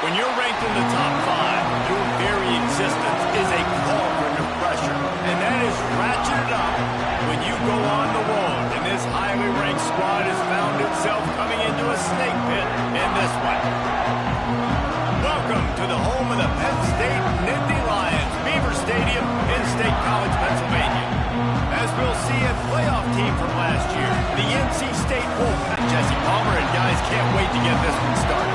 When you're ranked in the top 5, your very existence is a cauldron of pressure. And that is ratcheted up when you go on the road. And this highly ranked squad has found itself coming into a snake pit in this one. Welcome to the home of the Penn State Nittany Lions, Beaver Stadium in State College, Pennsylvania. As we'll see a playoff team from last year, the NC State Wolfpack. Jesse Palmer and guys can't wait to get this one started.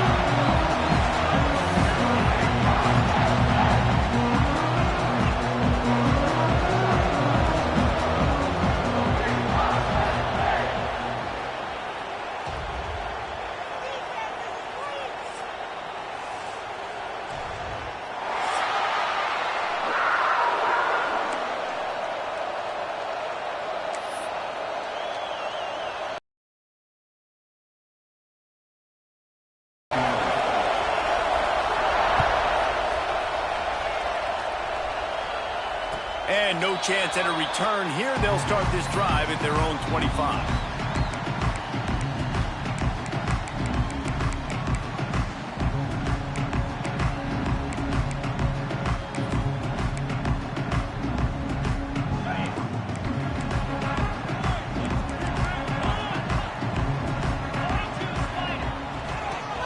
And no chance at a return here. They'll start this drive at their own 25.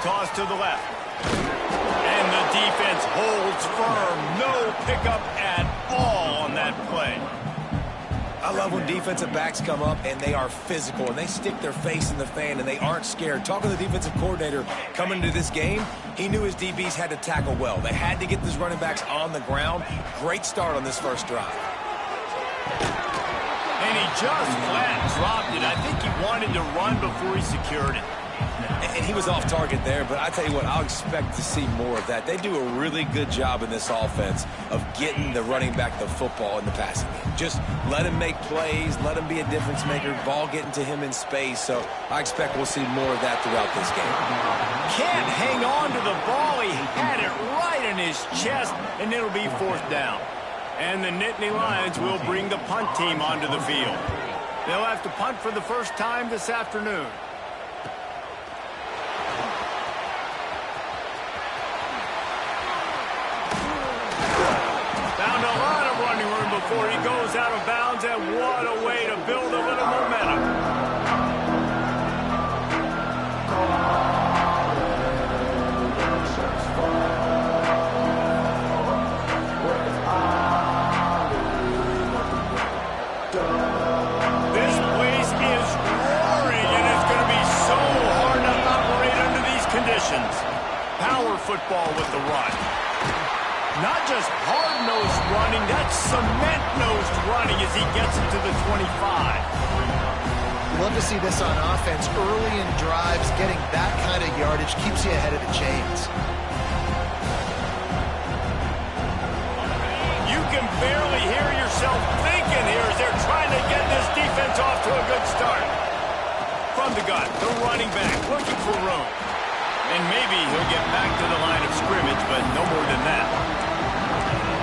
Toss to the left. And the defense holds firm. No pickup at all on that play. I love when defensive backs come up and they are physical and they stick their face in the fan and they aren't scared. Talking to the defensive coordinator coming into this game, he knew his DBs had to tackle well. They had to get these running backs on the ground. Great start on this first drive. And he just flat dropped it. I think he wanted to run before he secured it. And he was off target there, but I tell you what, I'll expect to see more of that. They do a really good job in this offense of getting the running back the football in the passing game. Just let him make plays, let him be a difference maker, ball getting to him in space. So I expect we'll see more of that throughout this game. Can't hang on to the ball. He had it right in his chest, and it'll be 4th down. And the Nittany Lions will bring the punt team onto the field. They'll have to punt for the first time this afternoon. Before he goes out of bounds, and what a way to build a little momentum. This place is roaring, and it's going to be so hard to operate under these conditions. Power football with the run. Not just hard-nosed running, that's cement-nosed running as he gets it to the 25. You love to see this on offense. Early in drives, getting that kind of yardage keeps you ahead of the chains. You can barely hear yourself thinking here as they're trying to get this defense off to a good start. From the gun, the running back looking for room. And maybe he'll get back to the line of scrimmage, but no more than that.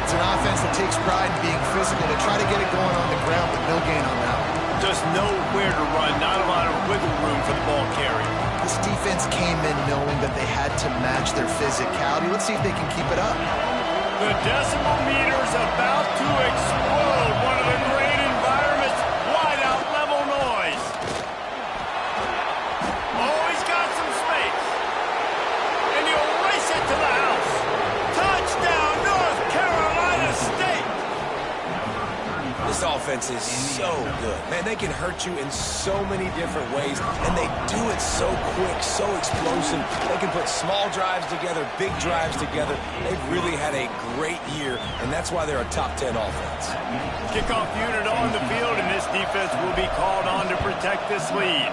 It's an offense that takes pride in being physical. They try to get it going on the ground, but no gain on that one. Just nowhere to run, not a lot of wiggle room for the ball carry. This defense came in knowing that they had to match their physicality. Let's see if they can keep it up. The decimal meter's about to explode. One of the great environments, wide out level noise. Oh, he's got some space. And he'll race it to the house. Touchdown, North Carolina State. This offense is so good. Man, they can hurt you in so many different ways, and they do it so quick, so explosive. They can put small drives together, big drives together. They've really had a great year, and that's why they're a top 10 offense. Kickoff unit on the field, and this defense will be called on to protect this lead.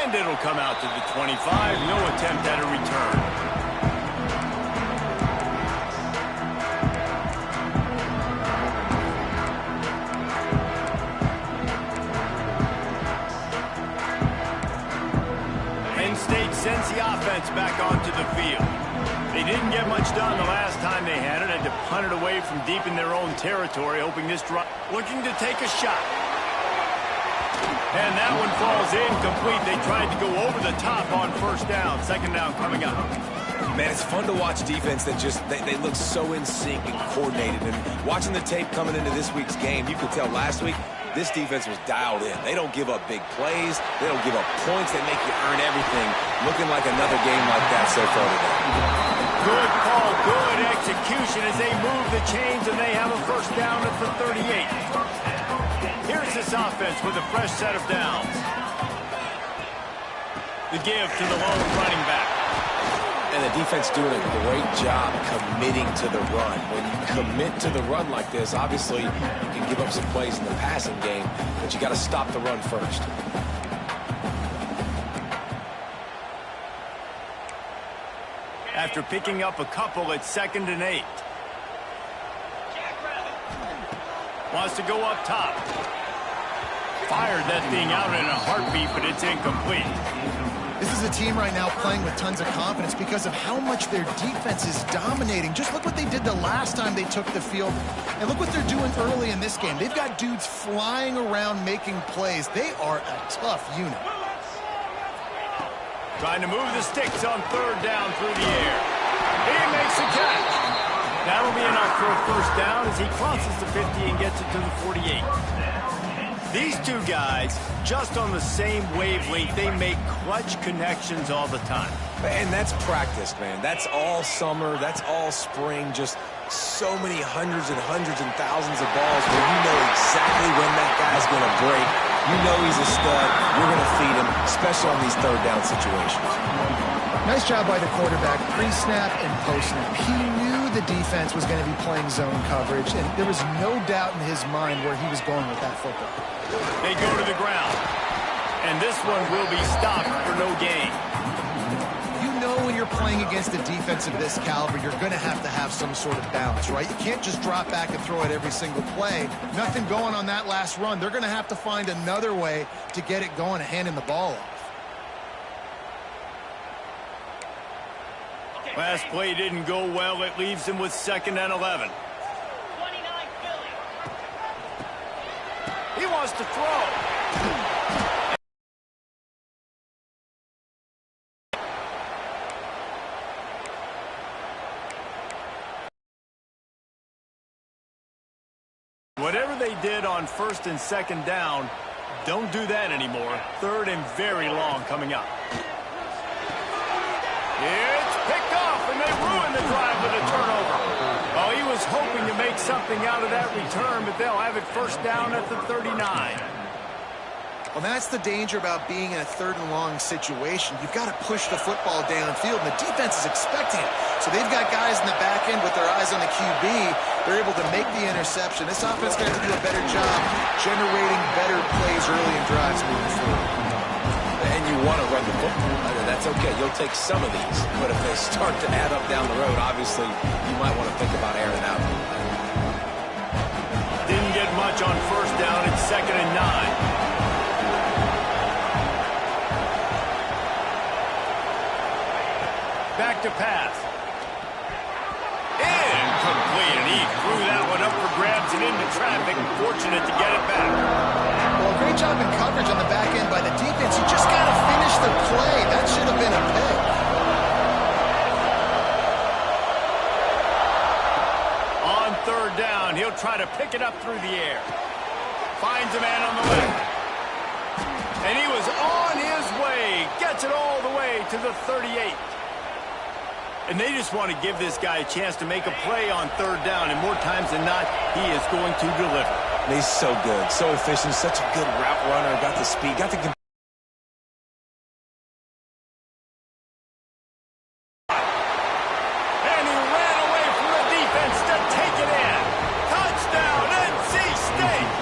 And it'll come out to the 25. No attempt at a return. Sends the offense back onto the field. They didn't get much done the last time they had it. Had to punt it away from deep in their own territory, hoping this drive. Looking to take a shot. And that one falls incomplete. They tried to go over the top on first down. Second down coming up. Man, it's fun to watch defense that just, they look so in sync and coordinated. And watching the tape coming into this week's game, you could tell last week, this defense was dialed in. They don't give up big plays. They don't give up points. They make you earn everything. Looking like another game like that so far today. Good call, good execution as they move the chains and they have a first down at the 38. Here's this offense with a fresh set of downs. The give to the lone running back. And the defense doing a great job committing to the run. When you commit to the run like this, obviously you can give up some plays in the passing game, but you got to stop the run first. After picking up a couple at 2nd and 8. Wants to go up top. Fired that thing out in a heartbeat, but it's incomplete. This is a team right now playing with tons of confidence because of how much their defense is dominating. Just look what they did the last time they took the field, and look what they're doing early in this game. They've got dudes flying around making plays. They are a tough unit. Trying to move the sticks on 3rd down through the air. He makes a catch. That'll be enough for a first down as he crosses the 50 and gets it to the 48. These two guys, just on the same wavelength, they make clutch connections all the time. And that's practice, man. That's all summer. That's all spring. Just so many hundreds and thousands of balls where you know exactly when that guy's going to break. You know he's a stud. You're going to feed him, especially on these 3rd down situations. Nice job by the quarterback, pre-snap and post-snap. He knew the defense was going to be playing zone coverage, and there was no doubt in his mind where he was going with that football. They go to the ground, and this one will be stopped for no gain. You know when you're playing against a defense of this caliber, you're going to have some sort of balance, right? You can't just drop back and throw it every single play. Nothing going on that last run. They're going to have to find another way to get it going and hand him the ball off. Last play didn't go well. It leaves him with 2nd and 11. He wants to throw. Whatever they did on 1st and 2nd down, don't do that anymore. 3rd and very long coming up. It's picked off, and they ruin the drive with a turnover. Oh, he was hoping to make something out of that return, but they'll have it first down at the 39. Well, that's the danger about being in a 3rd and long situation. You've got to push the football downfield, and the defense is expecting it. So they've got guys in the back end with their eyes on the QB. They're able to make the interception. This offense got to do a better job generating better plays early in drives moving forward. And you want to run the football. That's okay. You'll take some of these. But if they start to add up down the road, obviously, you might want to think about airing out. Didn't get much on first down. It's 2nd and 9. Back to pass. Incomplete. And he threw that one up for grabs and into traffic. Fortunate to get it back. Well, great job in coverage on the back end by the defense. You just got to finish the play. That should have been a pick. On 3rd down, he'll try to pick it up through the air. Finds a man on the left. And he was on his way. Gets it all the way to the 38. And they just want to give this guy a chance to make a play on 3rd down. And more times than not, he is going to deliver. He's so good, so efficient, such a good route runner, got the speed, got the... And he ran away from the defense to take it in. Touchdown, NC State!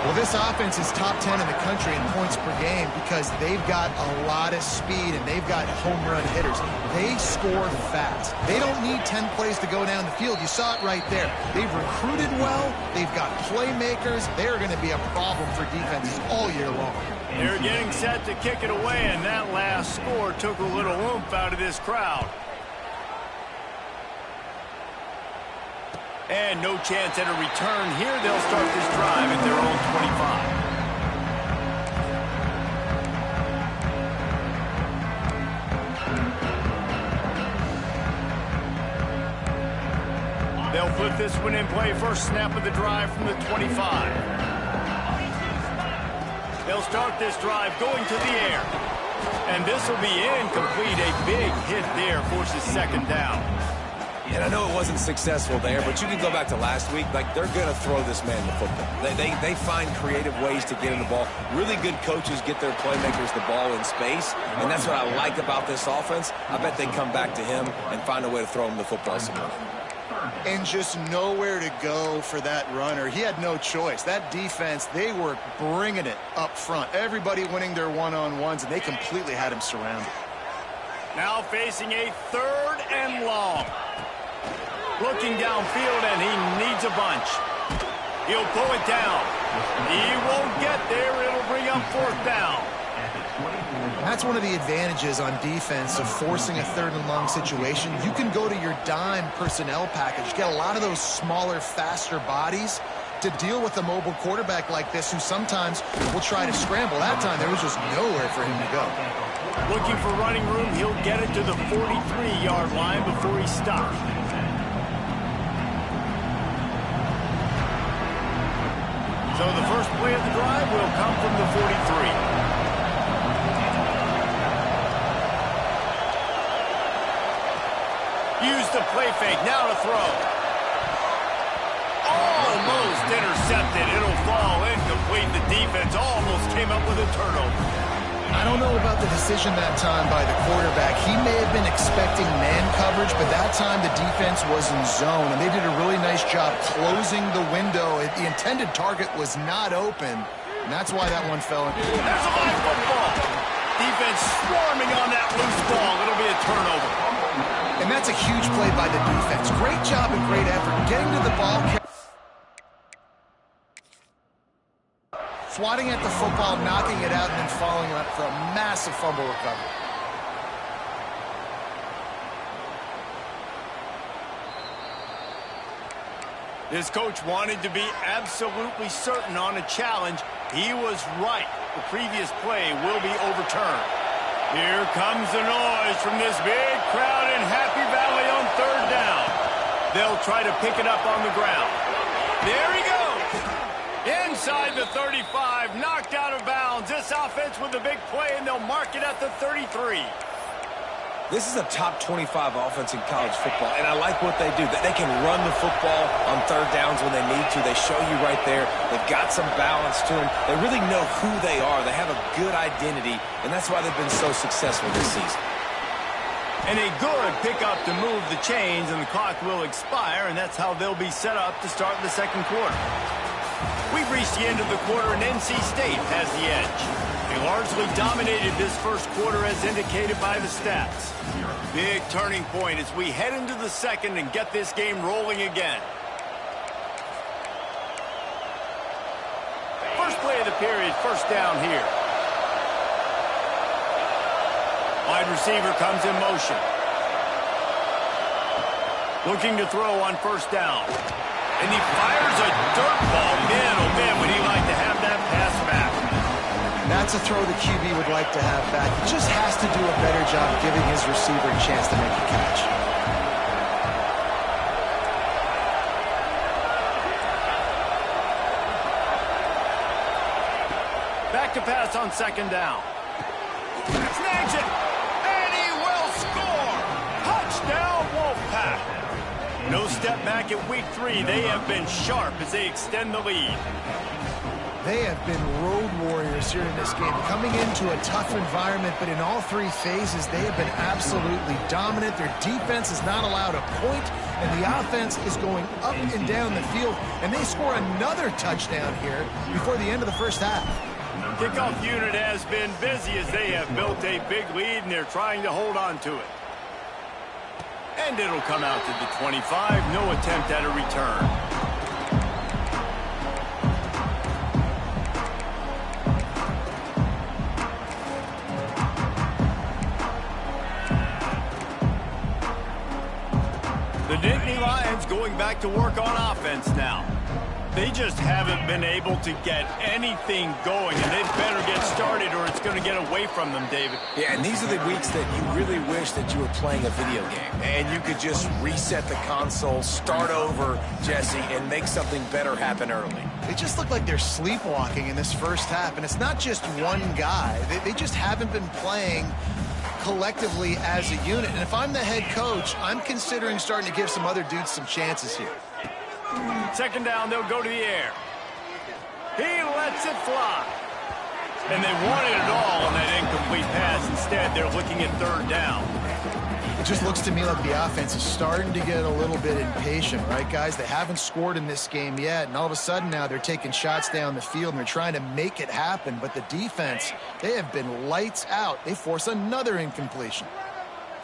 Well, this offense is top 10 in the country in points per game because they've got a lot of speed and they've got home run hitters. They score fast. They don't need 10 plays to go down the field. You saw it right there. They've recruited well. They've got playmakers. They're going to be a problem for defenses all year long. They're getting set to kick it away, and that last score took a little oomph out of this crowd. And no chance at a return here. They'll start this drive at their own 25. put this one in play. First snap of the drive from the 25. They'll start this drive going to the air. And this will be incomplete. A big hit there forces second down. And I know it wasn't successful there, but you can go back to last week. Like, they're going to throw this man the football. They find creative ways to get him the ball. Really good coaches get their playmakers the ball in space, and that's what I like about this offense. I bet they come back to him and find a way to throw him the football some more. And just nowhere to go for that runner. He had no choice. That defense, they were bringing it up front. Everybody winning their one-on-ones, and they completely had him surrounded. Now facing a 3rd and long. Looking downfield, and he needs a bunch. He'll pull it down. He won't get there. It'll bring up 4th down. That's one of the advantages on defense of forcing a 3rd and long situation. You can go to your dime personnel package. Get a lot of those smaller, faster bodies to deal with a mobile quarterback like this who sometimes will try to scramble. That time, there was just nowhere for him to go. Looking for running room. He'll get it to the 43-yard line before he stops. So the first play of the drive will come from the 43. Use the play fake. Now to throw. Almost intercepted. It'll fall incomplete. The defense almost came up with a turnover. I don't know about the decision that time by the quarterback. He may have been expecting man coverage, but that time the defense was in zone, and they did a really nice job closing the window. The intended target was not open, and that's why that one fell. There's a live football. Defense swarming on that loose ball. It'll be a turnover. And that's a huge play by the defense. Great job and great effort getting to the ball. Swatting at the football, knocking it out, and then following up for a massive fumble recovery. This coach wanted to be absolutely certain on a challenge. He was right. The previous play will be overturned. Here comes the noise from this big crowd in Happy Valley on 3rd down. They'll try to pick it up on the ground. There he goes. Inside the 35, knocked out of bounds. This offense with a big play, and they'll mark it at the 33. This is a top 25 offense in college football, and I like what they do. They can run the football on 3rd downs when they need to. They show you right there. They've got some balance to them. They really know who they are. They have a good identity, and that's why they've been so successful this season. And a good pickup to move the chains, and the clock will expire, and that's how they'll be set up to start the 2nd quarter. We've reached the end of the quarter, and NC State has the edge. They largely dominated this first quarter as indicated by the stats. Big turning point as we head into the 2nd and get this game rolling again. First play of the period, 1st down here. Wide receiver comes in motion. Looking to throw on 1st down. And he fires a dirt ball. Man, oh man, would he like to have that pass back. That's a throw the QB would like to have back. He just has to do a better job giving his receiver a chance to make a catch. Back to pass on 2nd down. Snags it. And he will score. Touchdown, Wolfpack. No step back at week 3. They have been sharp as they extend the lead. They have been road warriors here in this game, coming into a tough environment, but in all 3 phases, they have been absolutely dominant. Their defense is not allowed a point, and the offense is going up and down the field, and they score another touchdown here before the end of the 1st half. Kickoff unit has been busy as they have built a big lead, and they're trying to hold on to it. And it'll come out to the 25. No attempt at a return. The Nittany Lions going back to work on offense now. They just haven't been able to get anything going, and they better get started or it's going to get away from them, David. Yeah, and these are the weeks that you really wish that you were playing a video game and you could just reset the console, start over, Jesse, and make something better happen early. They just look like they're sleepwalking in this first half, and it's not just one guy. They just haven't been playing collectively as a unit. And if I'm the head coach, I'm considering starting to give some other dudes some chances here. Second down, they'll go to the air. He lets it fly. And they wanted it all on that incomplete pass. Instead, they're looking at third down. It just looks to me like the offense is starting to get a little bit impatient, right, guys? They haven't scored in this game yet, and all of a sudden now they're taking shots down the field and they're trying to make it happen. But the defense, they have been lights out. They force another incompletion.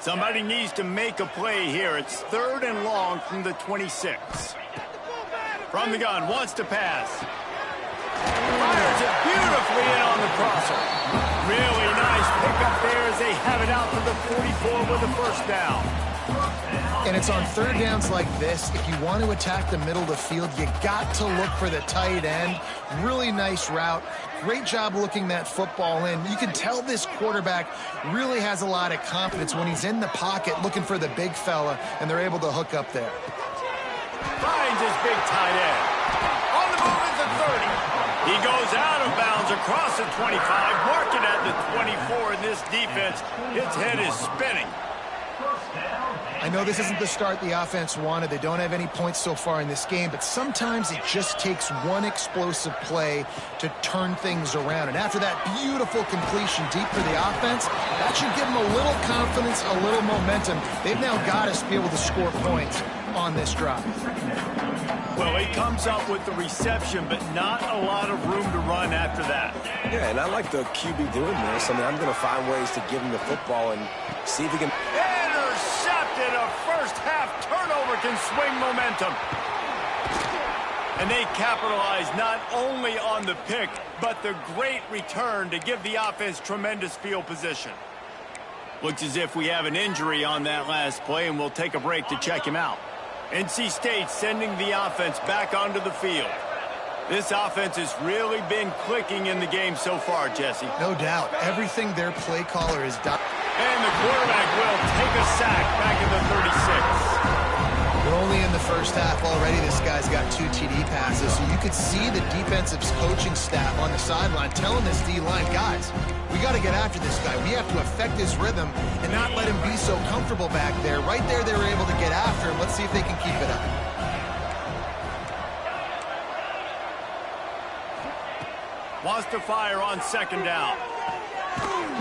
Somebody needs to make a play here. It's third and long from the 26. From the gun, wants to pass. Fires it beautifully in on the crosser. Really nice pickup there as they have it out to the 44 with a first down. And it's on third downs like this. If you want to attack the middle of the field, you got to look for the tight end. Really nice route. Great job looking that football in. You can tell this quarterback really has a lot of confidence when he's in the pocket looking for the big fella, and they're able to hook up there. Finds his big tight end. On the move at the 30. He goes out of bounds across the 25, marking at the 24, and this defense, its head is spinning. I know this isn't the start the offense wanted. They don't have any points so far in this game, but sometimes it just takes one explosive play to turn things around. And after that beautiful completion deep for the offense, that should give them a little confidence, a little momentum. They've now got to be able to score points on this drive. Well, he comes up with the reception, but not a lot of room to run after that. Yeah, and I like the QB doing this. I mean, I'm going to find ways to give him the football and see if he can... Intercepted! A first-half turnover can swing momentum. And they capitalize not only on the pick, but the great return to give the offense tremendous field position. Looks as if we have an injury on that last play, and we'll take a break to check him out. NC State sending the offense back onto the field. This offense has really been clicking in the game so far, Jesse. No doubt. Everything their play caller has done. And the quarterback will take a sack back at the 36. We're only in the first half already. This guy's got 2 TD passes, so you could see the defensive coaching staff on the sideline telling this D-line, guys, we got to get after this guy. We have to affect his rhythm and not let him be so comfortable back there. Right there, they were able to get after him. Let's see if they can keep it up. Wants to fire on second down.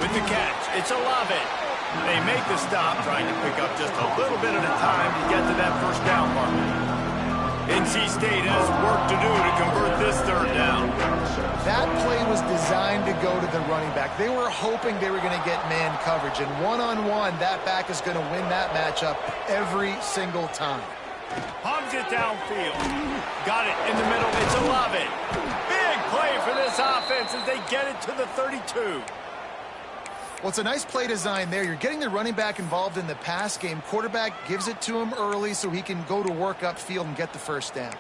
With the catch, it's Olave. They make the stop, trying to pick up just a little bit at a time to get to that first down mark. NC State has work to do to convert this third down. That play was designed to go to the running back. They were hoping they were going to get man coverage, and one-on-one, that back is going to win that matchup every single time. Pumps it downfield. Got it in the middle. It's Olave. Big play for this offense as they get it to the 32. Well, it's a nice play design there. You're getting the running back involved in the pass game. Quarterback gives it to him early so he can go to work upfield and get the first down.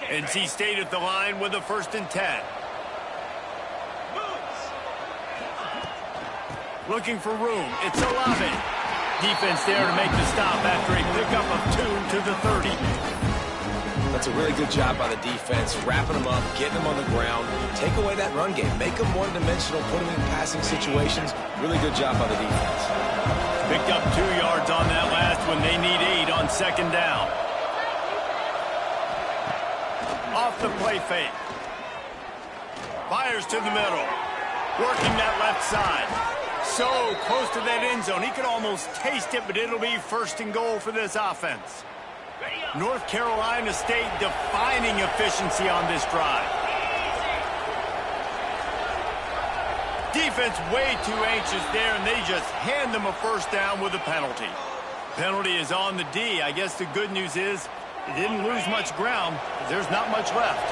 NC State at the line with a 1st and 10. Looking for room. It's Olave. Defense there to make the stop after a pickup of 2 to the 30. That's a really good job by the defense, wrapping them up, getting them on the ground, take away that run game, make them one-dimensional, put them in passing situations. Really good job by the defense. Picked up 2 yards on that last one. They need 8 on second down. Off the play fake. Fires to the middle. Working that left side. So close to that end zone. He could almost taste it, but it'll be 1st and goal for this offense. North Carolina State defining efficiency on this drive. Defense way too anxious there, and they just hand them a first down with a penalty. Penalty is on the D. I guess the good news is it didn't lose much ground. There's not much left.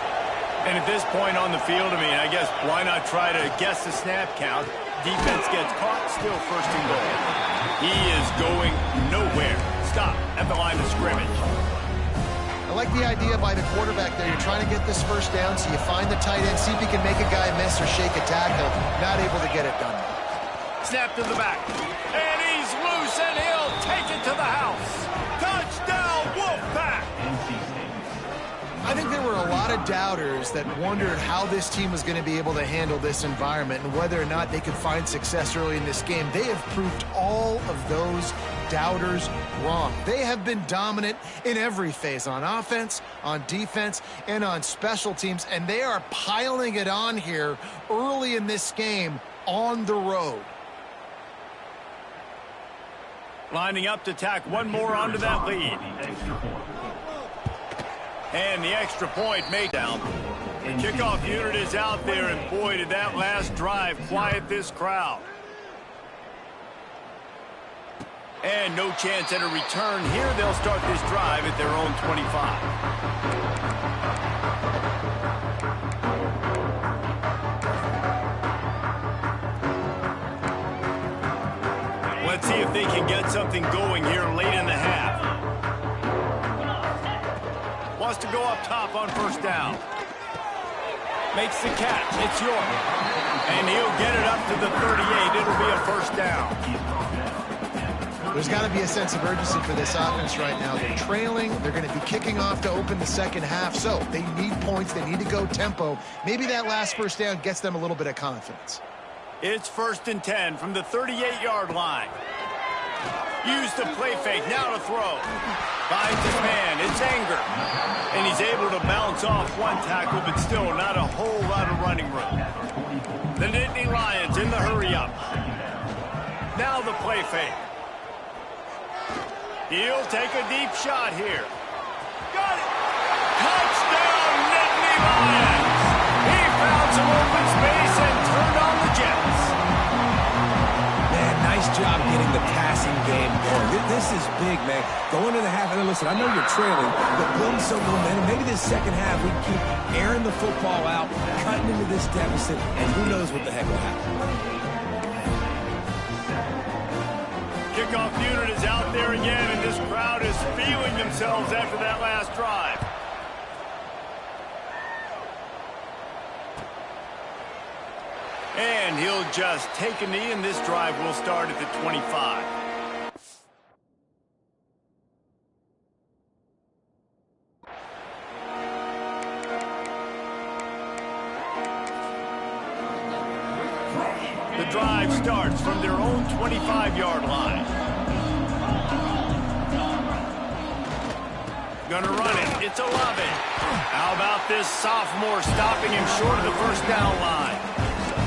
And at this point on the field, I mean, I guess why not try to guess the snap count? Defense gets caught, still 1st and goal. He is going nowhere. Stop at the line of scrimmage. I like the idea by the quarterback there. You're trying to get this first down, so you find the tight end, see if you can make a guy miss or shake a tackle. Not able to get it done. Snap to the back. And he's loose, and he'll take it to the house. Touchdown, Wolfpack! I think there were a lot of doubters that wondered how this team was going to be able to handle this environment and whether or not they could find success early in this game. They have proved all of those doubters wrong. They have been dominant in every phase, on offense, on defense, and on special teams, and they are piling it on here early in this game on the road. Lining up to tack one more onto that lead. And the extra point made down. The kickoff unit is out there, and boy, did that last drive quiet this crowd. And no chance at a return here. They'll start this drive at their own 25. Let's see if they can get something going here late in the half. Wants to go up top on first down. Makes the catch. It's York. And he'll get it up to the 38. It'll be a first down. There's got to be a sense of urgency for this offense right now. They're trailing. They're going to be kicking off to open the second half. So they need points. They need to go tempo. Maybe that last first down gets them a little bit of confidence. It's 1st and 10 from the 38-yard line. Use the play fake. Now to throw. Finds his man. It's Anger. And he's able to bounce off one tackle, but still not a whole lot of running room. The Nittany Lions in the hurry-up. Now the play fake. He'll take a deep shot here. Got it! Touchdown, Nittany Lions! He found some open space and turned on the Jets. Man, nice job getting the passing game going. This is big, man. Going to the half, and listen, I know you're trailing, but building some momentum. Maybe this second half we can keep airing the football out, cutting into this deficit, and who knows what the heck will happen. Kickoff unit is out there again, and this crowd is feeling themselves after that last drive. And he'll just take a knee, and this drive will start at the 25. The drive starts from their own 25-yard line. Gonna run it. It's Olave. How about this sophomore stopping him short of the first down line?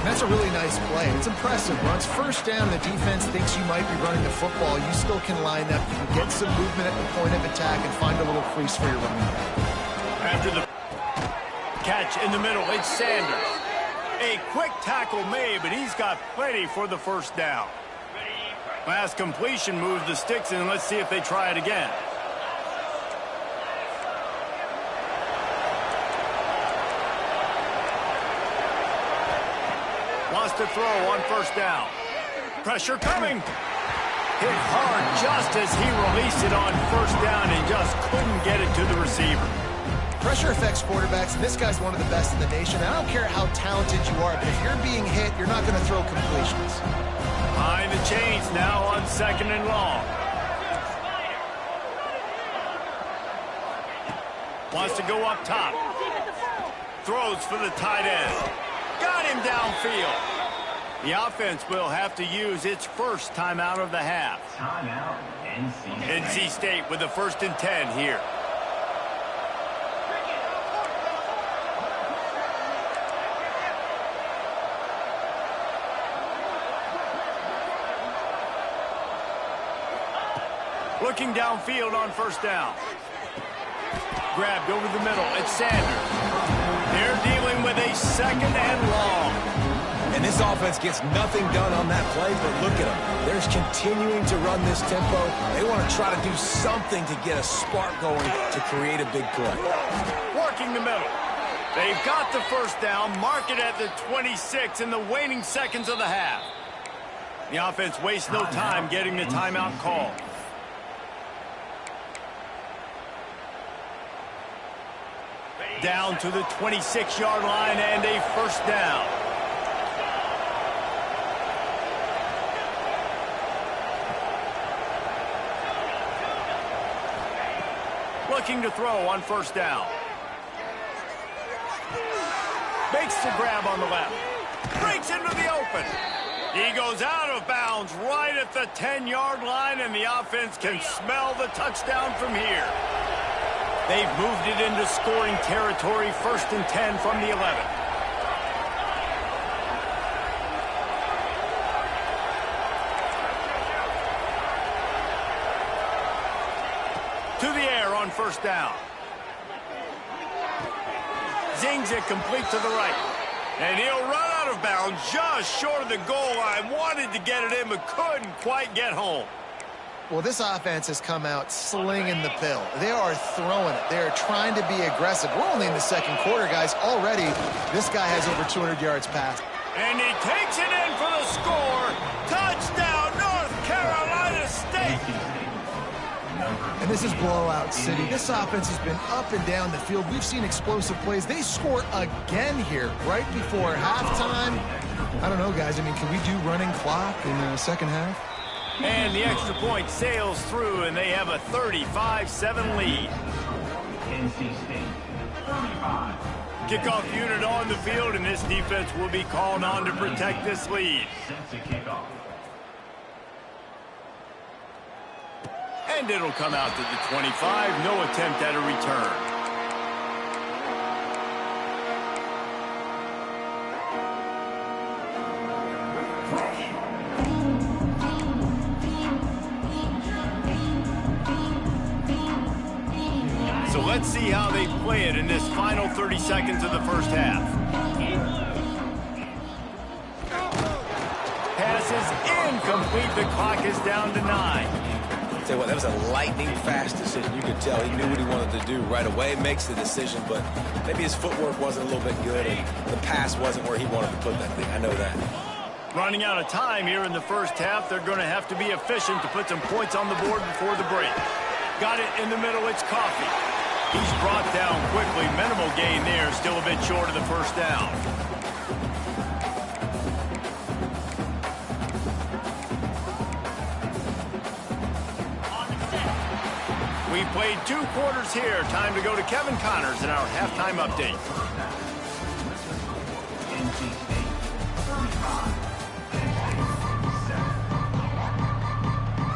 That's a really nice play. It's impressive. Once first down, the defense thinks you might be running the football. You still can line up. You can get some movement at the point of attack and find a little crease for your running back. After the catch in the middle, it's Sanders. A quick tackle made, but he's got plenty for the first down. Last completion moves the sticks in. Let's see if they try it again. Wants to throw on first down. Pressure coming. Hit hard just as he released it on first down and just couldn't get it to the receiver. Pressure affects quarterbacks, and this guy's one of the best in the nation. I don't care how talented you are, but if you're being hit, you're not going to throw completions. Behind the chains now on 2nd and long. Wants to go up top. Throws for the tight end. Got him downfield. The offense will have to use its first timeout of the half. Timeout, NC State with the 1st and 10 here. Looking downfield on first down. Grabbed over the middle. It's Sanders. They're dealing with a 2nd and long. And this offense gets nothing done on that play, but look at them. They're continuing to run this tempo. They want to try to do something to get a spark going to create a big play. Working the middle. They've got the first down. Mark it at the 26 in the waning seconds of the half. The offense wastes no time getting the timeout call. down to the 26-yard line and a first down. Looking to throw on first down. Makes the grab on the left. Breaks into the open. He goes out of bounds right at the 10-yard line, and the offense can smell the touchdown from here. They've moved it into scoring territory, 1st and 10 from the 11. To the air on first down. Zings it complete to the right. And he'll run out of bounds just short of the goal line. Wanted to get it in, but couldn't quite get home. Well, this offense has come out slinging the pill. They are throwing it. They are trying to be aggressive. We're only in the second quarter, guys. Already, this guy has over 200 yards passed. And he takes it in for the score. Touchdown, North Carolina State. And this is blowout city. This offense has been up and down the field. We've seen explosive plays. They score again here right before halftime. I don't know, guys. I mean, can we do running clock in the second half? And the extra point sails through, and they have a 35-7 lead. Kickoff unit on the field, and this defense will be called on to protect this lead. And it'll come out to the 25. No attempt at a return. So let's see how they play it in this final 30 seconds of the first half. Pass is incomplete. The clock is down to 9. Tell you what, that was a lightning-fast decision. You could tell he knew what he wanted to do right away. Makes the decision, but maybe his footwork wasn't a little bit good, and the pass wasn't where he wanted to put that thing. I know that. Running out of time here in the first half. They're going to have to be efficient to put some points on the board before the break. Got it in the middle. It's Coffee. He's brought down quickly. Minimal gain there. Still a bit short of the first down. We've played 2 quarters here. Time to go to Kevin Connors in our halftime update.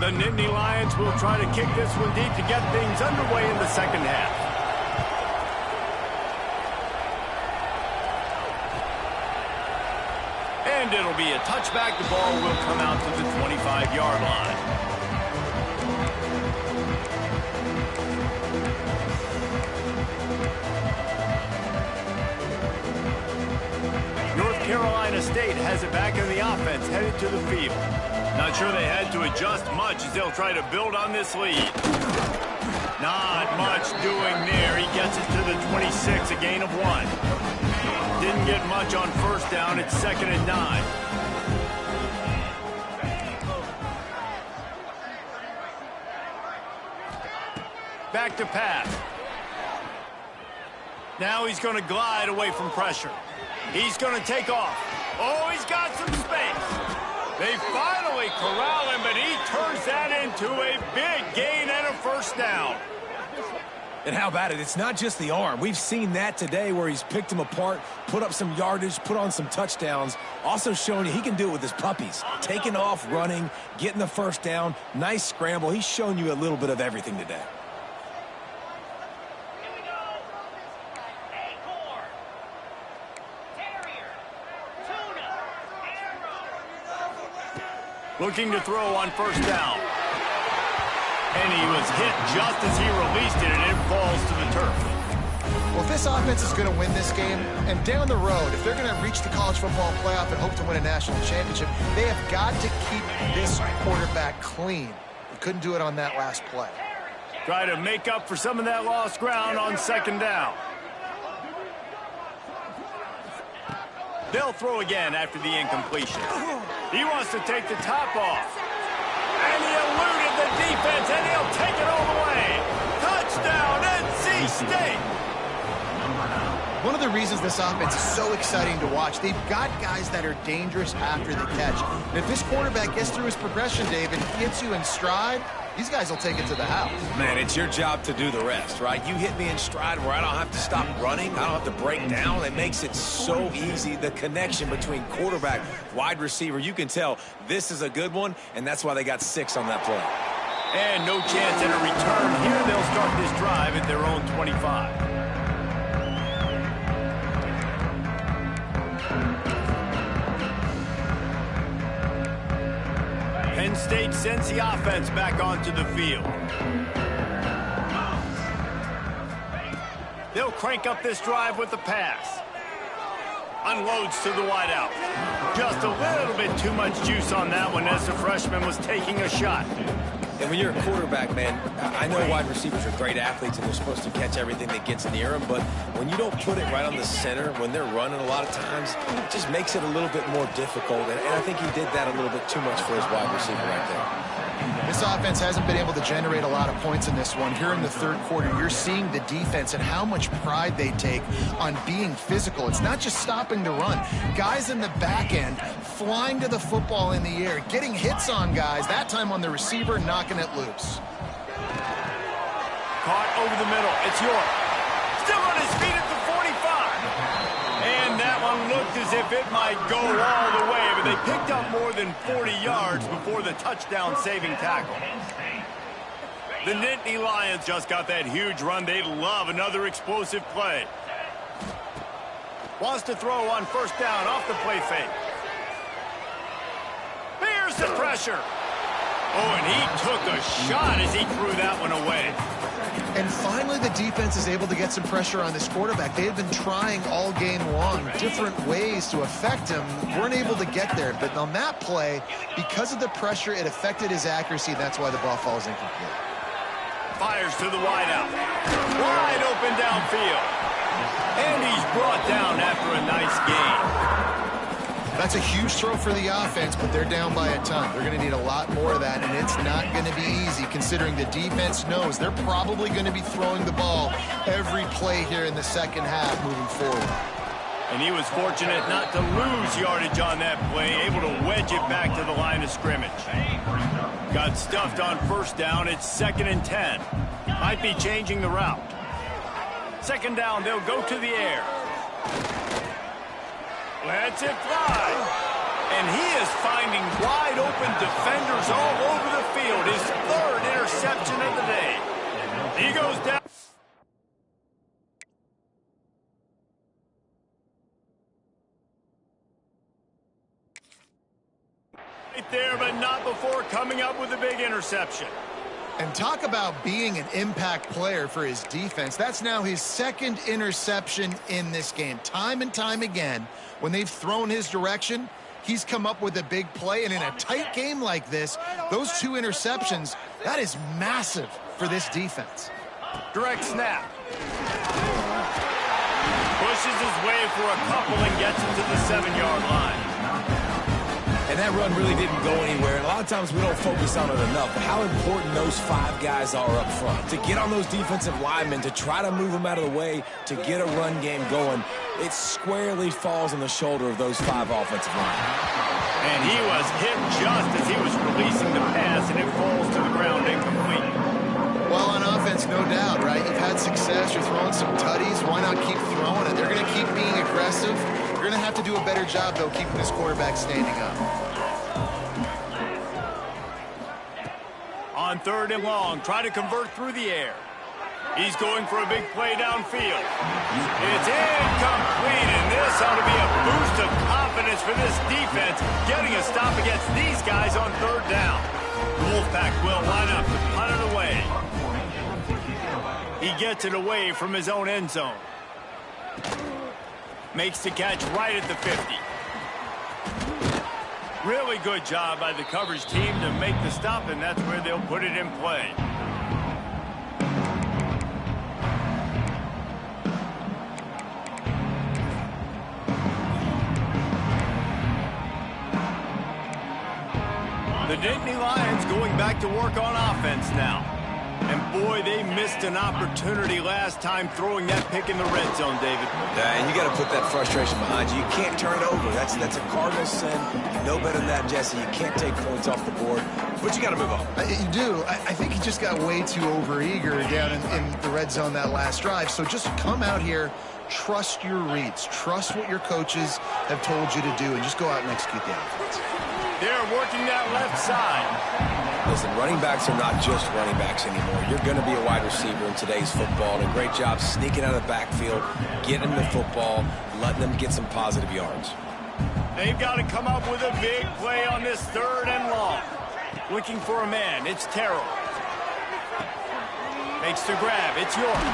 The Nittany Lions will try to kick this one deep to get things underway in the second half. And it'll be a touchback. The ball will come out to the 25-yard line. North Carolina State has it back in the offense, headed to the field. Not sure they had to adjust much as they'll try to build on this lead. Not much doing there. He gets it to the 26, a gain of 1. Didn't get much on first down. It's 2nd and 9. Back to pass. Now he's going to glide away from pressure. He's going to take off. Oh, he's got some space. They finally corral him, but he turns that into a big gain and a first down. And how about it? It's not just the arm. We've seen that today where he's picked him apart, put up some yardage, put on some touchdowns. Also showing you he can do it with his puppies. Taking off, running, getting the first down. Nice scramble. He's shown you a little bit of everything today. Looking to throw on first down. And he was hit just as he released it, and it falls to the turf. Well, if this offense is going to win this game, and down the road, if they're going to reach the college football playoff and hope to win a national championship, they have got to keep this quarterback clean. They couldn't do it on that last play. Try to make up for some of that lost ground on second down. They'll throw again after the incompletion. He wants to take the top off. And he eluded the defense, and he'll take it all the way. Touchdown, NC State. One of the reasons this offense is so exciting to watch, they've got guys that are dangerous after the catch. And if this quarterback gets through his progression, David, gets you in stride, these guys will take it to the house. Man, it's your job to do the rest, right? You hit me in stride where I don't have to stop running. I don't have to break down. It makes it so easy. The connection between quarterback, wide receiver, you can tell this is a good one, and that's why they got 6 on that play. And no chance at a return here. They'll start this drive at their own 25. Penn State sends the offense back onto the field. They'll crank up this drive with the pass. Unloads to the wideout. Just a little bit too much juice on that one as the freshman was taking a shot. And when you're a quarterback, man, I know wide receivers are great athletes and they're supposed to catch everything that gets near them, but when you don't put it right on the center, when they're running a lot of times, it just makes it a little bit more difficult. And I think he did that a little bit too much for his wide receiver right there. This offense hasn't been able to generate a lot of points in this one. Here in the third quarter, you're seeing the defense and how much pride they take on being physical. It's not just stopping to run. Guys in the back end flying to the football in the air, getting hits on guys, that time on the receiver, knocking it loose. Caught over the middle. It's York. Still on his feet at the 45. And that one looked as if it might go all the way, but they picked up more than 40 yards before the touchdown-saving tackle. The Nittany Lions just got that huge run. They love another explosive play. Wants to throw on first down off the play fake. Here's the pressure. Oh, and he took a shot as he threw that one away. And finally, the defense is able to get some pressure on this quarterback. They had been trying all game long different ways to affect him. Weren't able to get there. But on that play, because of the pressure, it affected his accuracy. That's why the ball falls incomplete. Fires to the wideout. Wide open downfield. And he's brought down after a nice gain. That's a huge throw for the offense, but they're down by a ton. They're going to need a lot more of that, and it's not going to be easy considering the defense knows they're probably going to be throwing the ball every play here in the second half moving forward. And he was fortunate not to lose yardage on that play, able to wedge it back to the line of scrimmage. Got stuffed on first down. It's 2nd and 10. Might be changing the route. Second down, they'll go to the air. Lets it fly. And he is finding wide open defenders all over the field. His 3rd interception of the day. He goes down. Right there, but not before coming up with a big interception. And talk about being an impact player for his defense. That's now his 2nd interception in this game. Time and time again, when they've thrown his direction, he's come up with a big play. And in a tight game like this, those 2 interceptions, that is massive for this defense. Direct snap. Pushes his way for a couple and gets it to the 7-yard line. And that run really didn't go anywhere. And a lot of times we don't focus on it enough. But how important those 5 guys are up front. To get on those defensive linemen, to try to move them out of the way, to get a run game going, it squarely falls on the shoulder of those 5 offensive linemen. And he was hit just as he was releasing the pass, and it falls to the ground incomplete. Well, on offense, no doubt, right? You've had success. You're throwing some tutties. Why not keep throwing it? They're going to keep being aggressive. You're going to have to do a better job, though, keeping this quarterback standing up. On 3rd and long, try to convert through the air. He's going for a big play downfield. It's incomplete, and this ought to be a boost of confidence for this defense, getting a stop against these guys on 3rd down. The Wolfpack will line up to punt it away. He gets it away from his own end zone. Makes the catch right at the 50. Really good job by the coverage team to make the stop, and that's where they'll put it in play. The Nittany Lions going back to work on offense now. And boy, they missed an opportunity last time throwing that pick in the red zone, David. Yeah, and you got to put that frustration behind you. You can't turn it over. That's a cardinal sin. You know better than that, Jesse. You can't take points off the board, but you got to move on. You do. I think he just got way too overeager down in the red zone that last drive. So just come out here, trust your reads, trust what your coaches have told you to do, and just go out and execute the offense. They're working that left side. Listen, running backs are not just running backs anymore. You're going to be a wide receiver in today's football, and a great job sneaking out of the backfield, getting the football, letting them get some positive yards. They've got to come up with a big play on this 3rd and long. Looking for a man. It's Terrell. Makes the grab. It's York.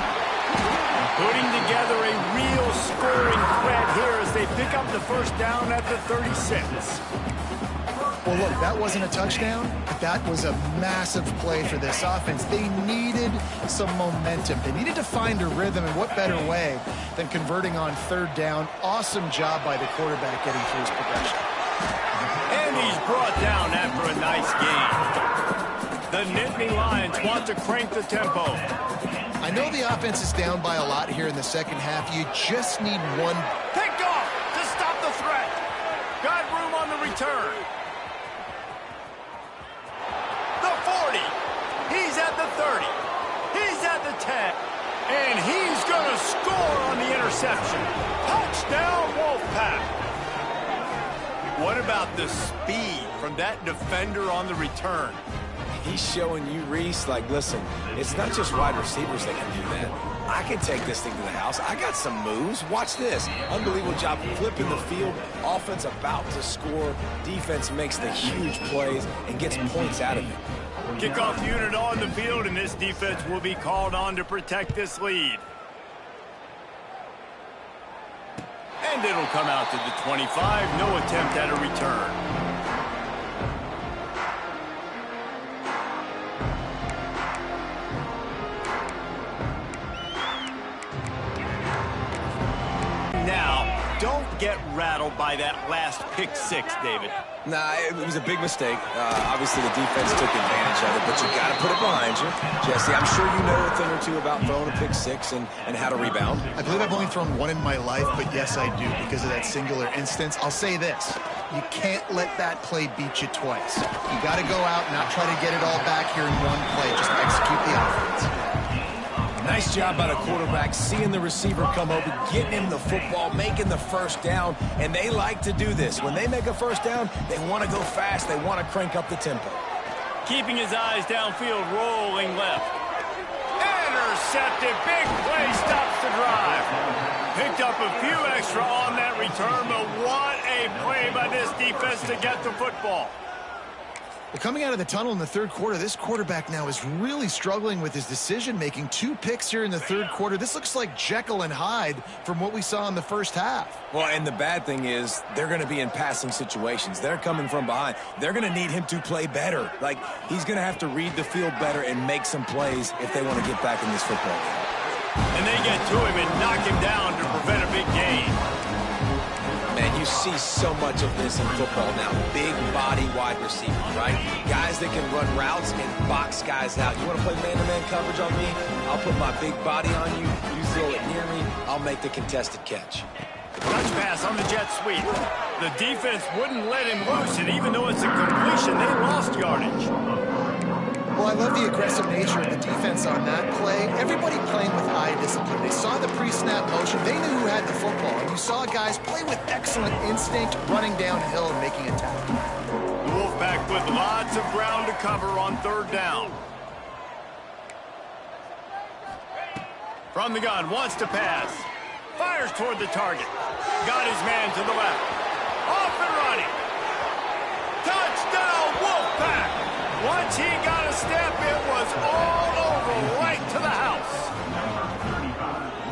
Putting together a real scoring threat here as they pick up the first down at the 36. Well, look, that wasn't a touchdown, but that was a massive play for this offense. They needed some momentum. They needed to find a rhythm, and what better way than converting on 3rd down. Awesome job by the quarterback getting through his progression. And he's brought down after a nice game. The Nittany Lions want to crank the tempo. I know the offense is down by a lot here in the second half. You just need one. Picked off to stop the threat. Got room on the return. The 40. He's at the 30. He's at the 10. And he's going to score on the interception. Touchdown, Wolfpack. What about the speed from that defender on the return? He's showing you, Reese, like, listen, it's not just wide receivers that can do that. I can take this thing to the house. I got some moves. Watch this. Unbelievable job flipping the field. Offense about to score. Defense makes the huge plays and gets points out of it. Kickoff unit on the field, and this defense will be called on to protect this lead. And it'll come out to the 25. No attempt at a return. Don't get rattled by that last pick 6, David. Nah, it was a big mistake. Obviously, the defense took advantage of it, but you got to put it behind you. Jesse, I'm sure you know a thing or two about throwing a pick 6 and how to rebound. I believe I've only thrown one in my life, but yes, I do because of that singular instance. I'll say this. You can't let that play beat you twice. You got to go out and not try to get it all back here in one play. Just execute the offense. Nice job by the quarterback, seeing the receiver come over, getting him the football, making the first down, and they like to do this. When they make a first down, they want to go fast. They want to crank up the tempo. Keeping his eyes downfield, rolling left. Intercepted. Big play stops the drive. Picked up a few extra on that return, but what a play by this defense to get the football. Well, coming out of the tunnel in the 3rd quarter, this quarterback now is really struggling with his decision-making. 2 picks here in the 3rd quarter. This looks like Jekyll and Hyde from what we saw in the first half. Well, and the bad thing is they're going to be in passing situations. They're coming from behind. They're going to need him to play better. Like, he's going to have to read the field better and make some plays if they want to get back in this football game. And they get to him and knock him down to prevent a big gain. Man, you see so much of this in football now. Big body wide receivers, right? Guys that can run routes and box guys out. You want to play man-to-man coverage on me? I'll put my big body on you. You throw it near me, I'll make the contested catch. Touch pass on the jet sweep. The defense wouldn't let him loose, and even though it's a completion, they lost yardage. Well, I love the aggressive nature of the defense on that play. Everybody playing with eye discipline. They saw the pre-snap motion. They knew who had the football. And you saw guys play with excellent instinct, running downhill and making a tackle. The Wolfpack with lots of ground to cover on 3rd down. From the gun, wants to pass. Fires toward the target. Got his man to the left. Off and running. Touchdown, Wolfpack! Once he got a step, it was all over, right to the house.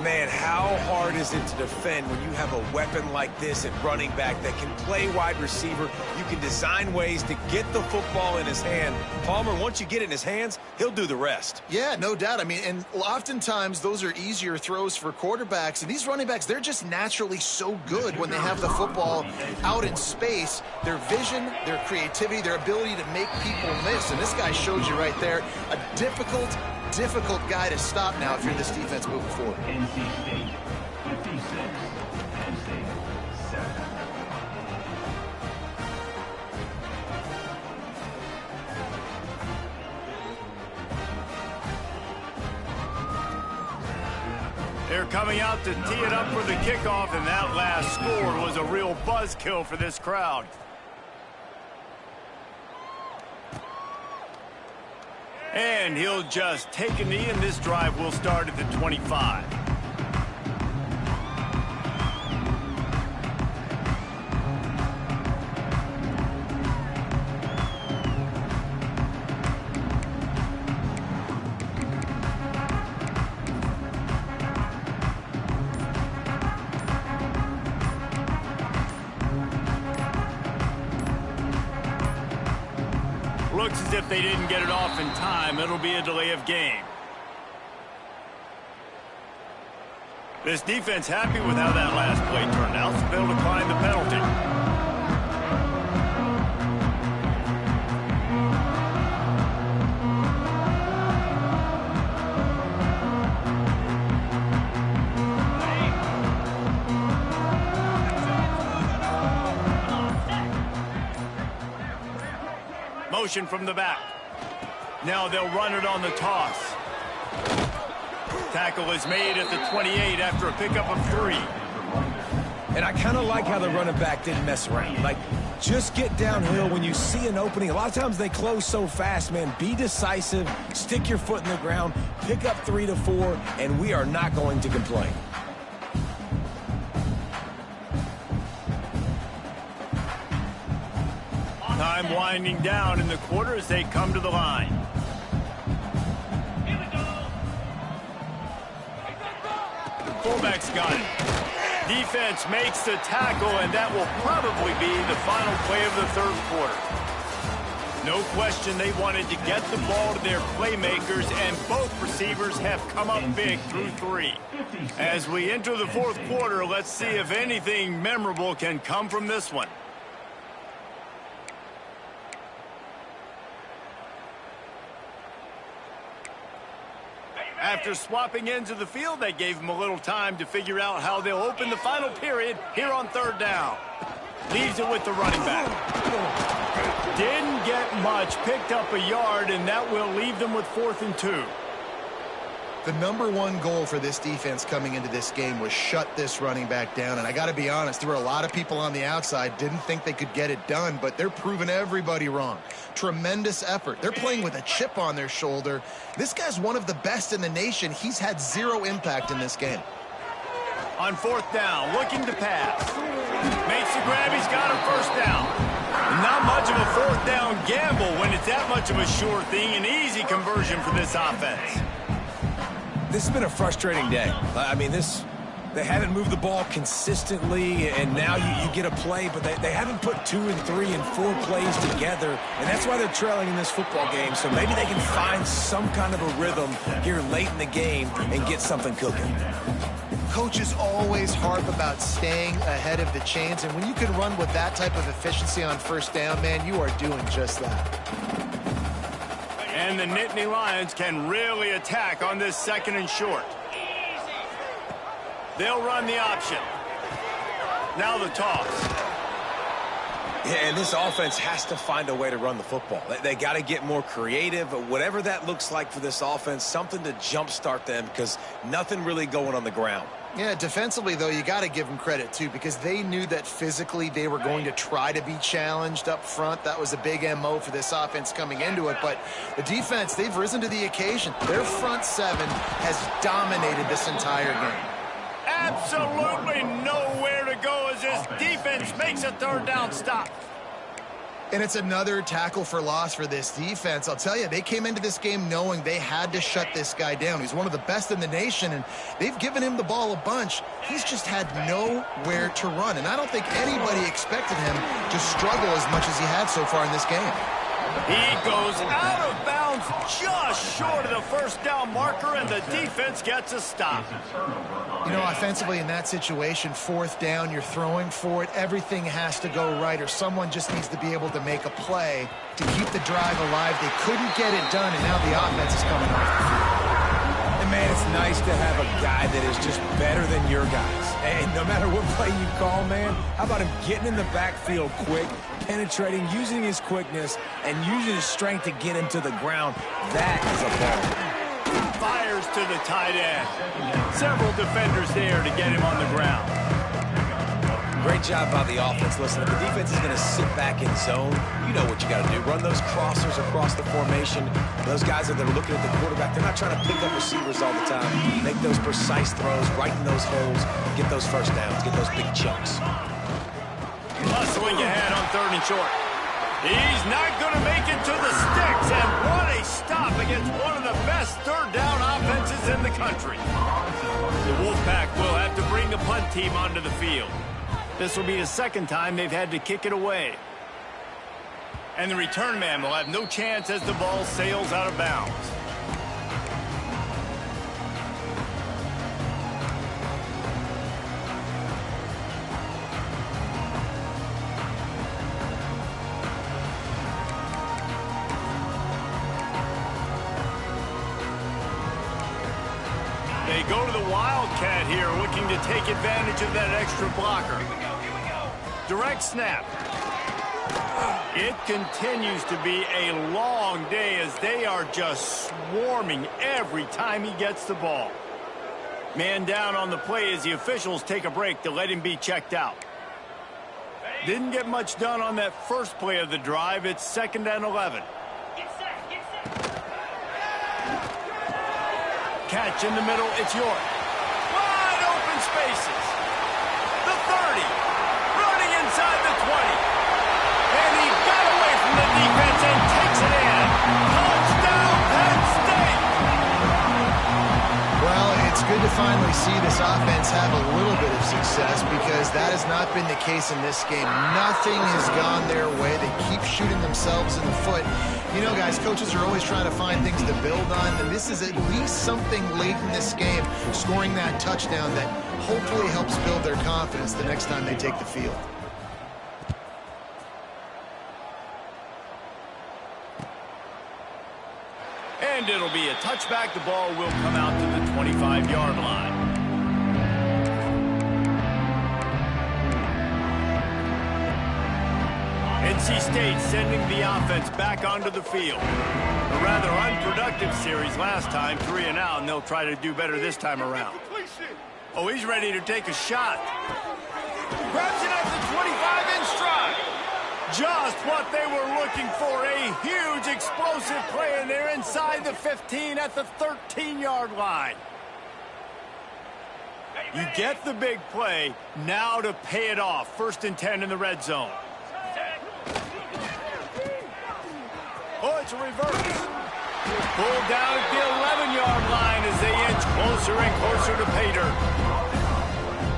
Man, how hard hard is it to defend when you have a weapon like this at running back that can play wide receiver? You can design ways to get the football in his hand. Palmer, once you get it in his hands, he'll do the rest. Yeah, no doubt. I mean, and oftentimes those are easier throws for quarterbacks. And these running backs, they're just naturally so good when they have the football out in space. Their vision, their creativity, their ability to make people miss. And this guy showed you right there a difficult guy to stop now if you're this defense moving forward. NC State, 56, Penn State, 7. They're coming out to tee it up for the kickoff, and that last score was a real buzzkill for this crowd. And he'll just take a knee, and this drive will start at the 25. Looks as if they didn't get it off in time. It'll be a delay of game. This defense happy with how that last play turned out, so they'll decline the penalty. Motion from the back. Now they'll run it on the toss. Tackle is made at the 28 after a pickup of 3. And I kind of like how the running back didn't mess around. Like, just get downhill when you see an opening. A lot of times they close so fast, man. Be decisive, stick your foot in the ground, pick up 3 to 4, and we are not going to complain. Time winding down in the quarter as they come to the line. Fullback's got it. Defense makes the tackle, and that will probably be the final play of the third quarter. No question they wanted to get the ball to their playmakers, and both receivers have come up big through 3. As we enter the fourth quarter, let's see if anything memorable can come from this one. After swapping ends of the field, they gave them a little time to figure out how they'll open the final period here on third down. Leaves it with the running back. Didn't get much, picked up a yard, and that will leave them with 4th and 2. The #1 goal for this defense coming into this game was shut this running back down. And I got to be honest, there were a lot of people on the outside didn't think they could get it done, but they're proving everybody wrong. Tremendous effort. They're playing with a chip on their shoulder. This guy's one of the best in the nation. He's had 0 impact in this game. On 4th down, looking to pass. Makes the grab, he's got him 1st down. Not much of a 4th down gamble when it's that much of a sure thing. An easy conversion for this offense. This has been a frustrating day. I mean, they haven't moved the ball consistently, and now you get a play, but they haven't put 2 and 3 and 4 plays together, and that's why they're trailing in this football game. So maybe they can find some kind of a rhythm here late in the game and get something cooking. Coaches always harp about staying ahead of the chains, and when you can run with that type of efficiency on 1st down, man, you are doing just that. And the Nittany Lions can really attack on this 2nd and short. They'll run the option. Now the toss. Yeah, and this offense has to find a way to run the football. They got to get more creative, but whatever that looks like for this offense, something to jumpstart them because nothing really going on the ground. Yeah, defensively, though, you got to give them credit, too, because they knew that physically they were going to try to be challenged up front. That was a big MO for this offense coming into it. But the defense, they've risen to the occasion. Their front 7 has dominated this entire game. Absolutely nowhere to go as this defense makes a 3rd down stop. And it's another tackle for loss for this defense. I'll tell you, they came into this game knowing they had to shut this guy down. He's one of the best in the nation, and they've given him the ball a bunch. He's just had nowhere to run, and I don't think anybody expected him to struggle as much as he had so far in this game. He goes out of bounds just short of the first down marker, and the defense gets a stop. You know, offensively in that situation, fourth down, you're throwing for it. Everything has to go right, or someone just needs to be able to make a play to keep the drive alive. They couldn't get it done, and now the offense is coming off the field. And, man, it's nice to have a guy that is just better than your guys. And no matter what play you call, man, how about him getting in the backfield quick, penetrating, using his quickness, and using his strength to get him to the ground. That is a ball. Fires to the tight end. Several defenders there to get him on the ground. Great job by the offense. Listen, if the defense is going to sit back in zone, you know what you got to do. Run those crossers across the formation. Those guys that are looking at the quarterback, they're not trying to pick up receivers all the time. Make those precise throws, right in those holes, get those first downs, get those big chunks. Hustling ahead on 3rd and short. He's not going to make it to the sticks, and what a stop against one of the best 3rd down offenses in the country. The Wolfpack will have to bring the punt team onto the field. This will be the 2nd time they've had to kick it away. And the return man will have no chance as the ball sails out of bounds. They go to the Wildcat here, looking to take advantage of that extra blocker. Direct snap. It continues to be a long day as they are just swarming every time he gets the ball. Man down on the play as the officials take a break to let him be checked out. Didn't get much done on that first play of the drive. It's 2nd and 11. Catch in the middle, it's York. Wide open spaces. The 30. Running inside the 20. And he got away from the defense and takes it in. Touchdown, Penn State! Well, it's good to finally see this offense have a little bit of success because that has not been the case in this game. Nothing has gone their way. They keep shooting themselves in the foot. You know, guys, coaches are always trying to find things to build on, and this is at least something late in this game, scoring that touchdown that hopefully helps build their confidence the next time they take the field. And it'll be a touchback. The ball will come out to the 25-yard line. NC State sending the offense back onto the field. A rather unproductive series last time, 3 and out, and they'll try to do better this time around. Oh, he's ready to take a shot. Grabs it at the 25 in stride. Just what they were looking for, a huge explosive play, and they're inside the 15 at the 13-yard line. You get the big play, now to pay it off. 1st and 10 in the red zone. Oh, it's a reverse. Pulled down at the 11-yard line as they inch closer and closer to pay dirt.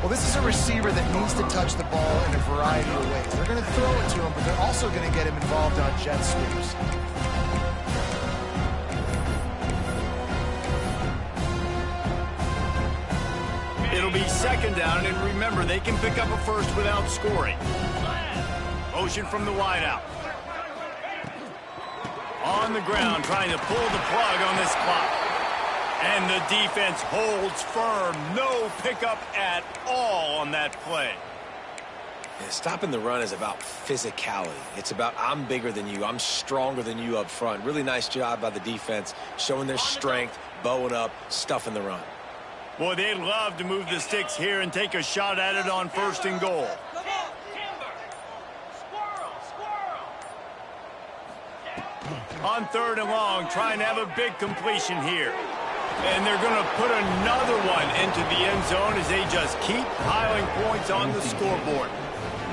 Well, this is a receiver that needs to touch the ball in a variety of ways. They're going to throw it to him, but they're also going to get him involved on jet sweeps. It'll be 2nd down, and remember, they can pick up a first without scoring. Motion from the wideout. On the ground, trying to pull the plug on this clock. And the defense holds firm. No pickup at all on that play. Yeah, stopping the run is about physicality. It's about I'm bigger than you. I'm stronger than you up front. Really nice job by the defense, showing their strength, bowing up, stuffing the run. Boy, they'd love to move the sticks here and take a shot at it on 1st and goal. On 3rd and long, trying to have a big completion here. And they're going to put another one into the end zone as they just keep piling points on the scoreboard.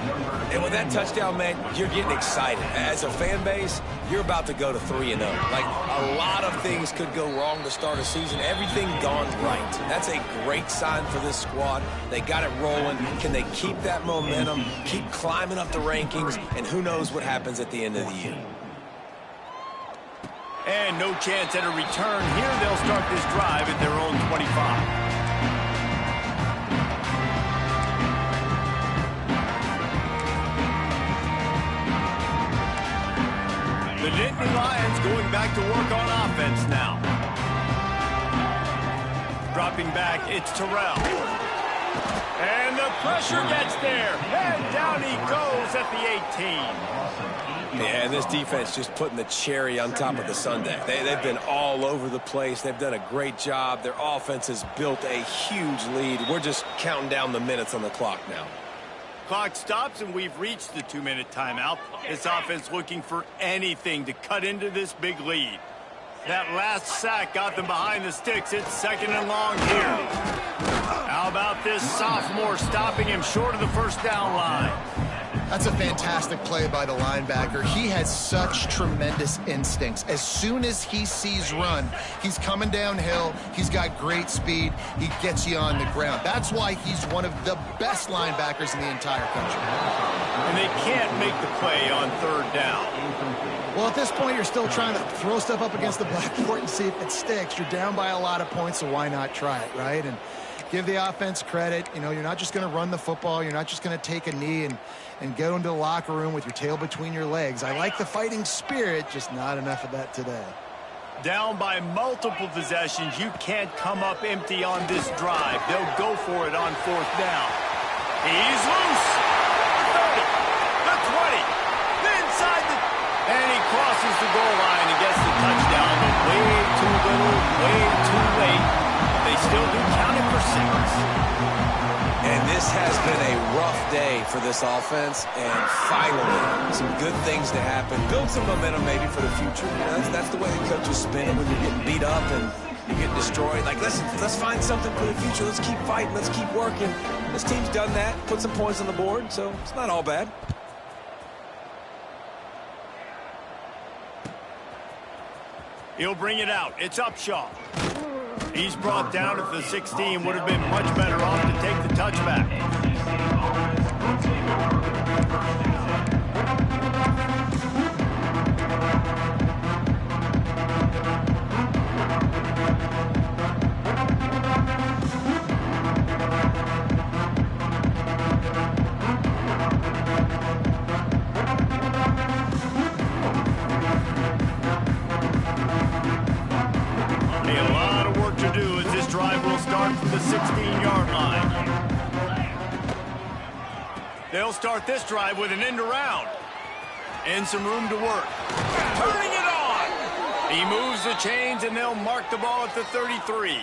Number And with that touchdown, man, you're getting excited. As a fan base, you're about to go to 3-0. Like, a lot of things could go wrong to start a season. Everything gone right. That's a great sign for this squad. They got it rolling. Can they keep that momentum, keep climbing up the rankings, and who knows what happens at the end of the year. And no chance at a return here. They'll start this drive at their own 25. The Nittany Lions going back to work on offense now. Dropping back, it's Terrell. And the pressure gets there. And down he goes at the 18. Yeah, and this defense just putting the cherry on top of the sundae. They've been all over the place. They've done a great job. Their offense has built a huge lead. We're just counting down the minutes on the clock now. Clock stops, and we've reached the 2-minute timeout. This offense looking for anything to cut into this big lead. That last sack got them behind the sticks. It's 2nd and long here. How about this sophomore stopping him short of the first down line? That's a fantastic play by the linebacker. He has such tremendous instincts. As soon as he sees run, he's coming downhill. He's got great speed. He gets you on the ground. That's why he's one of the best linebackers in the entire country. And they can't make the play on 3rd down. Well, at this point, you're still trying to throw stuff up against the blackboard and see if it sticks. You're down by a lot of points, so why not try it, right? And give the offense credit. You know, you're not just going to run the football. You're not just going to take a knee and go into the locker room with your tail between your legs. I like the fighting spirit, just not enough of that today. Down by multiple possessions. You can't come up empty on this drive. They'll go for it on 4th down. He's loose. 30, the 20, the inside the... And he crosses the goal line and gets the touchdown, but way too little, way too late. They still do count it for 6. And this has been a rough day for this offense, and finally, some good things to happen. Build some momentum maybe for the future. You know, that's the way the coaches spin it when you're getting beat up and you're getting destroyed. Like, let's find something for the future. Let's keep fighting. Let's keep working. This team's done that, put some points on the board, so it's not all bad. He'll bring it out. It's Upshaw. He's brought down at the 16. Would have been much better off to take the touchback. From the 16-yard line. They'll start this drive with an end around. And some room to work. Turning it on! He moves the chains, and they'll mark the ball at the 33.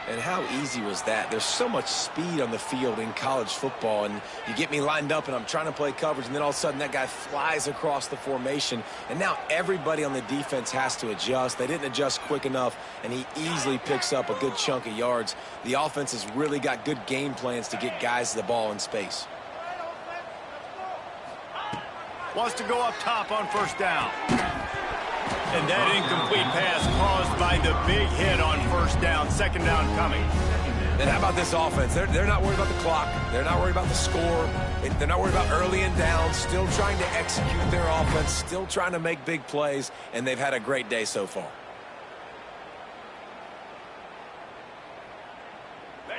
And how easy was that? There's so much speed on the field in college football, and you get me lined up, and I'm trying to play coverage, and then all of a sudden that guy flies across the formation, and now everybody on the defense has to adjust. They didn't adjust quick enough, and he easily picks up a good chunk of yards. The offense has really got good game plans to get guys the ball in space. Wants to go up top on 1st down. And that incomplete pass caused by the big hit on 1st down. 2nd down coming. And how about this offense? They're not worried about the clock. They're not worried about the score. They're not worried about early and down. Still trying to execute their offense. Still trying to make big plays. And they've had a great day so far.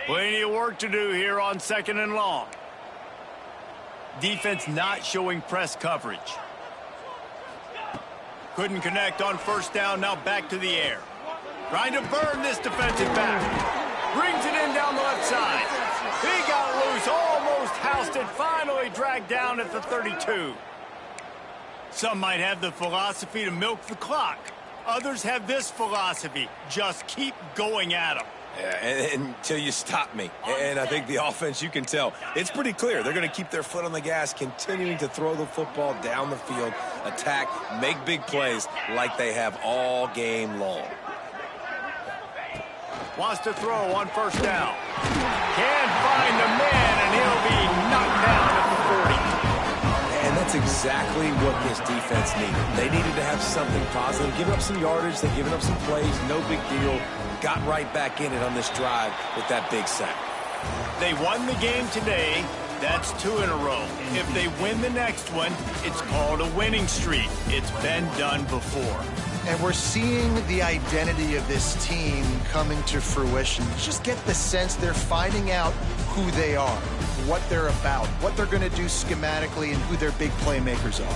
Plenty of work to do here on 2nd and long. Defense not showing press coverage. Couldn't connect on 1st down. Now back to the air. Trying to burn this defensive back. Brings it in down the left side. He got loose. Almost housed it. Finally dragged down at the 32. Some might have the philosophy to milk the clock. Others have this philosophy. Just keep going at them. Yeah, until you stop me. And I think the offense, you can tell, it's pretty clear. They're going to keep their foot on the gas, continuing to throw the football down the field, attack, make big plays like they have all game long. Wants to throw on 1st down. Can't find the man, and he'll be knocked down at the 40. That's exactly what this defense needed. They needed to have something positive. Giving up some yardage, they've given up some plays, no big deal. Got right back in it on this drive with that big sack. They won the game today. That's 2 in a row. If they win the next one, it's called a winning streak. It's been done before. And we're seeing the identity of this team coming to fruition. Just get the sense they're finding out who they are, what they're about, what they're going to do schematically, and who their big playmakers are.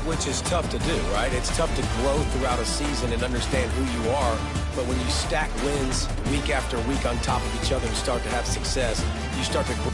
Which is tough to do, right? It's tough to grow throughout a season and understand who you are. But when you stack wins week after week on top of each other and start to have success, you start to grow.